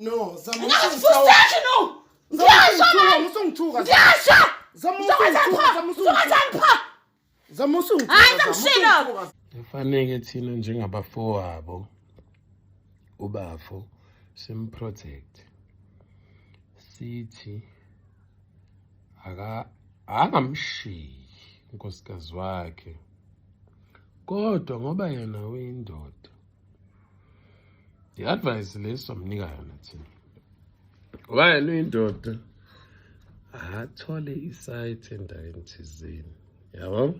No, zama ngiyazifusesha no. Musungithuka. Ngiyasha. Zama Hayi ngishilo. Kufanele thina njengabafowabo ubafo simprotect. Sithi angamshiyi unkosikazi wakhe. Kodwa ngoba yena uyindoda. I-advice leso amnika yona thina. Ngoba yena uyindoda athole isite endaweni thizeni. Yabo?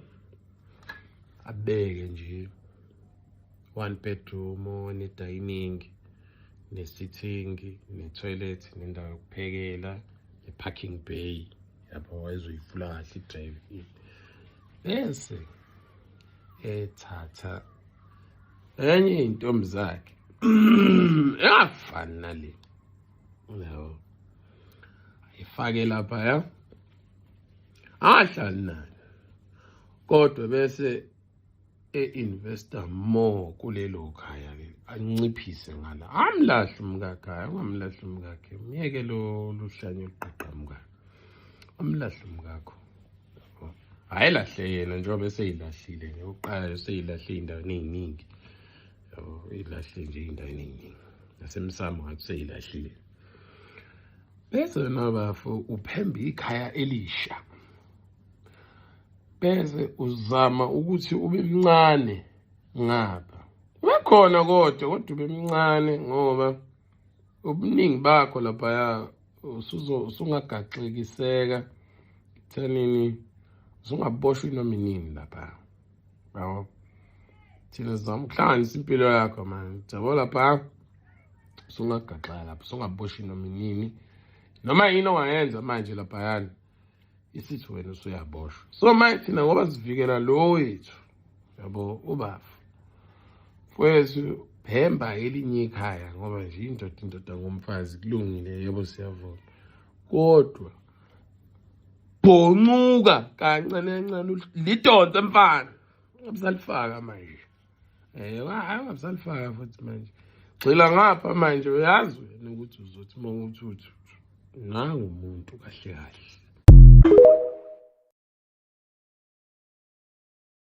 Abeke nje 1 bedroom, ne-dining, ne-sitting, ne-toilet, nendawo yokuphekela, ne-parking bay. Yabo wayezoyivula kahle i-drive in. Bese ethatha enye intombi zakhe yafana nale. Yabo. Ayifake lapha ya. Ahlala nayo. Kodwa bese investor more kulelo khaya le anciphise ngala amlahle umkakhaya ungamlahle umkakhe miyeke lo luhlanye oluqaqamuka amlahle umkakho hayilahle yena njengoba eseyilahlile ngeyokuqala seyilahle indaweni eziningi yabo ilahle nje indaweni eziningi nasemsamo ngathi seyilahlile bese nabafo uphemba ikhaya elisha bese uzama ukuthi ube mncane ngapha ubekhona kodwa ube mncane ngoba ubuningi bakho lapha ya usungagaxekiseka thenini usungaboshwa noma inini lapha yabo thina sizama ukuhlanganisa impilo yakho manje yabo lapha usungagaxa lapha usungaboshwa noma inini noma yini ongayenza manje lapha yana isithi wena usuyaboshwa so manje thina ngoba sivikela lo wethu yabo ubafu fwethu phemba elinye ikhaya ngoba nje indoda ngomfazi kulungile yebo siyavuma kodwa bhoncuka kancane lidonsa mfana ungabisalifaka manje hayi ungabisalifaka futhi manje gxila ngapha manje uyazi wena ukuthi uzothi uma uthi nangu umuntu kahle kahle